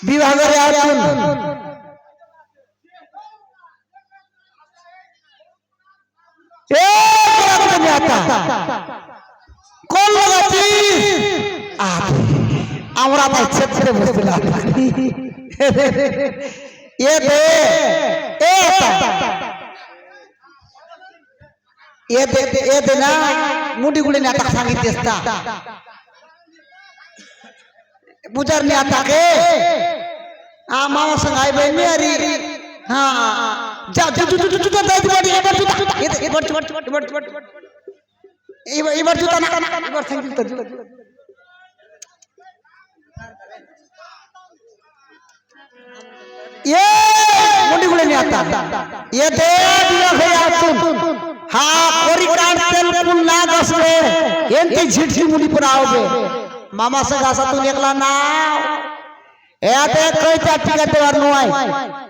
বিভাগের আয়োজন আমরা ছেড়ে বসছিলাম না মুটিগুলি নাটক সঙ্গীত বুঝার নিয়ে থাকে মামার সঙ্গে আইবে মেয়ারি হ্যাঁ যা এবার জুতা না এবার সাইকেল মুটিগুলি নিয়ে झिटकी मुड़ी पर आओगे मामा से गासा तू निकला ना कोई टिकट नुआई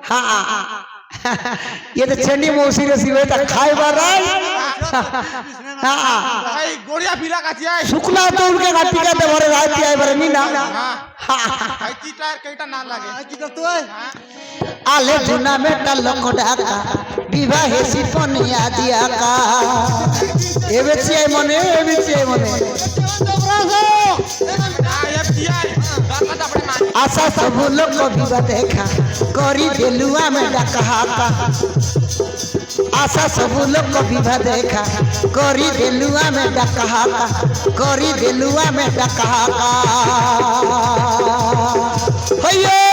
हाँ ये तो चंडी मौसी रे सिवे तक खाए बार हाँ गोड़िया पीला का चिया शुक्ला तो उनके का टिकट भरे रात आए भरे नी ना हां टायर केटा ना लागे की कर तू आले जुना में टल्लो डाका विवाह सिफनिया दिया का एबे छिए मने आशा सब लोग को विवाह देखा करी देलुआ में डाका आशा सब लोग को विवाह देखा करी देलुआ में डाका करी देलुआ में डाका होइए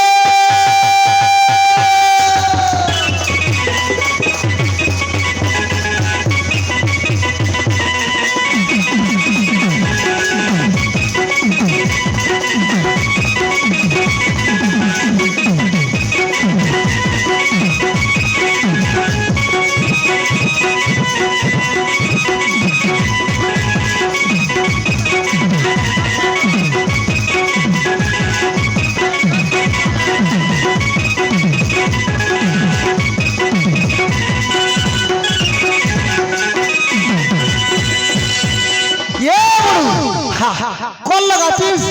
कौन लगा चीज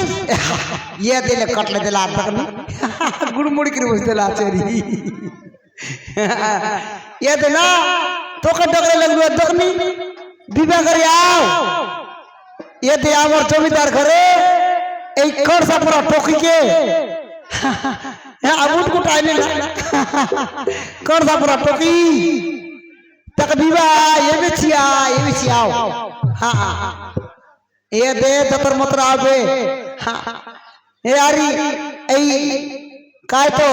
ये दिले कटले दिला तक में गुड़मुड़ी की रोज दिला चेरी ये देना तो कटले लगलो तकनी विवाह करे आओ ये दे आमर जमीदार घरे এই খরচা পুরো টকি কে আবুট কো টাইলে খরচা পুরো টকি तक विवाह ये बिछी आओ हां ये दे जतर मतर आवे ए यारी ए काय तो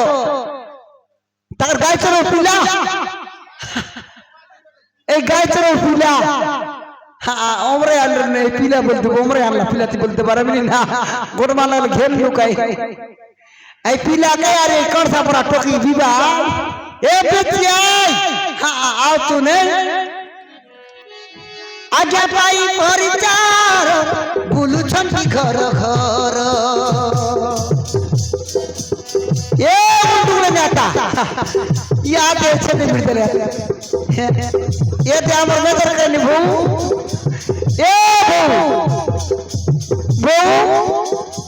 तकर गाय चरो पीला ए गाय चरो पीला हां ओमरे अंदर ने पीला बोलते ओमरे आला पीलाती बोलते पारबी ना गोडमाला घेल लुकाई ए पीला के यार कौन सा पूरा टोकी विवाह ए बेटिया हां आओ तूने आजा पाई परिचार बुलु छंती घर घर ए उंडुले नाटा याद है छने मिडले ये ते हमर नजर करनी भू ए भू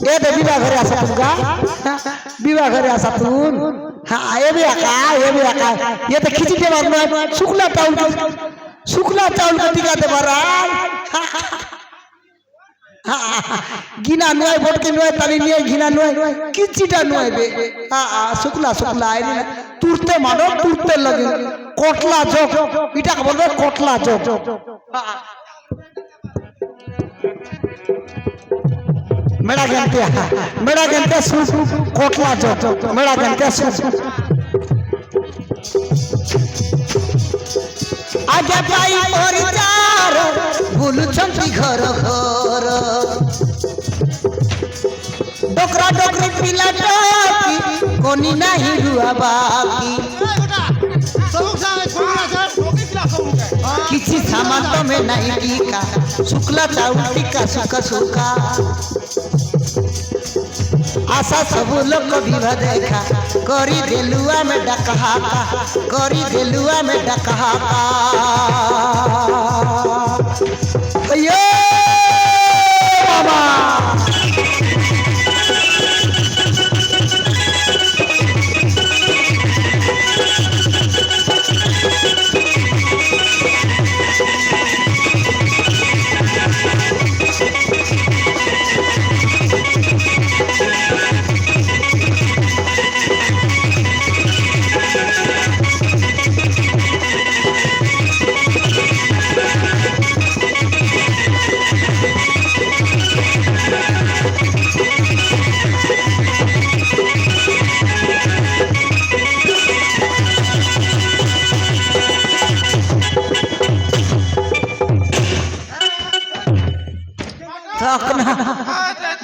ये ते विवाह घरे आसा तुगा विवाह घरे आसा तुन हां ये भी आका ये ते खिची के बाद में शुक्ला चावल का टिका दे बराल गिना नय बोट के नय ताली निय गिना नय किचिटा नय बे शुक्ला आइ ना तुरते मानो तुरते लगे कोटला जोक इटा का बोलबे कोटला जोक मेरा गंते सु कोटला जोक मेरा गंते सु आजा पाई परिचार बुलु छंती घर घर डोकरा डोकरी पिला टोकी कोनी नहीं रुआ बाकी किसी सामान तो में नहीं टीका शुक्ला चाउल टीका सुखा आशा सब लोग विवाह देखा करी देलुआ में डकहाका करी देलुआ में डकहाका अयो बाबा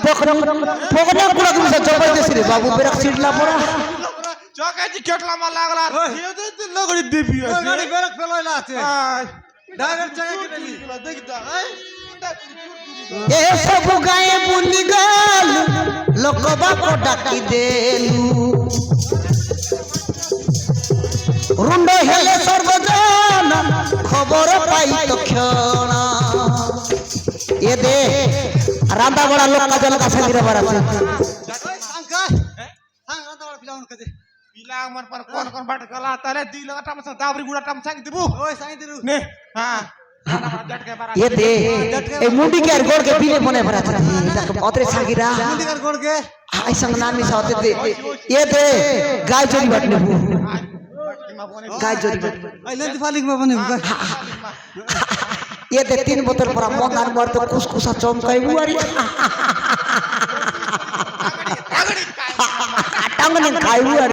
पोकना कुड़ा कुछ जबरदस्त रे बाबू बेरक सीटला पड़ा चौकाची खेटला मा लागला हे दे लगडी देबी गाडी बेरक फेलायला आहे हाय डायरेक्ट चगा केली देख दा ए सब गाए बुली गल लोकबा को डाकी देलू रुंड हेले सर्वजन खबर पाई तो क्षण ये दे रांदा बड़ा लोक का जल का संगिरा बड़ा सांग आता फिलावून कधी पिला मन पर कोण बाट गला ताले दिल टाम दाबरी गुडा टाम सांग देबू ओय सांगितलं ने हां झटके बारा ये दे ए मुंडी के गोड़ के पीले बने भरा था ओतरे संगिरा मुंडीकर गोड़ के आई संग नामी साथे दे ये दे गाय चोरी बटने गाय चोरी बट आई लेंदी फालिक में बने ये दे 3 बोतल पर मोदान मार तो कुसकुसा चमकाई बुआरी अगडी काय टांगने खाई बुआरी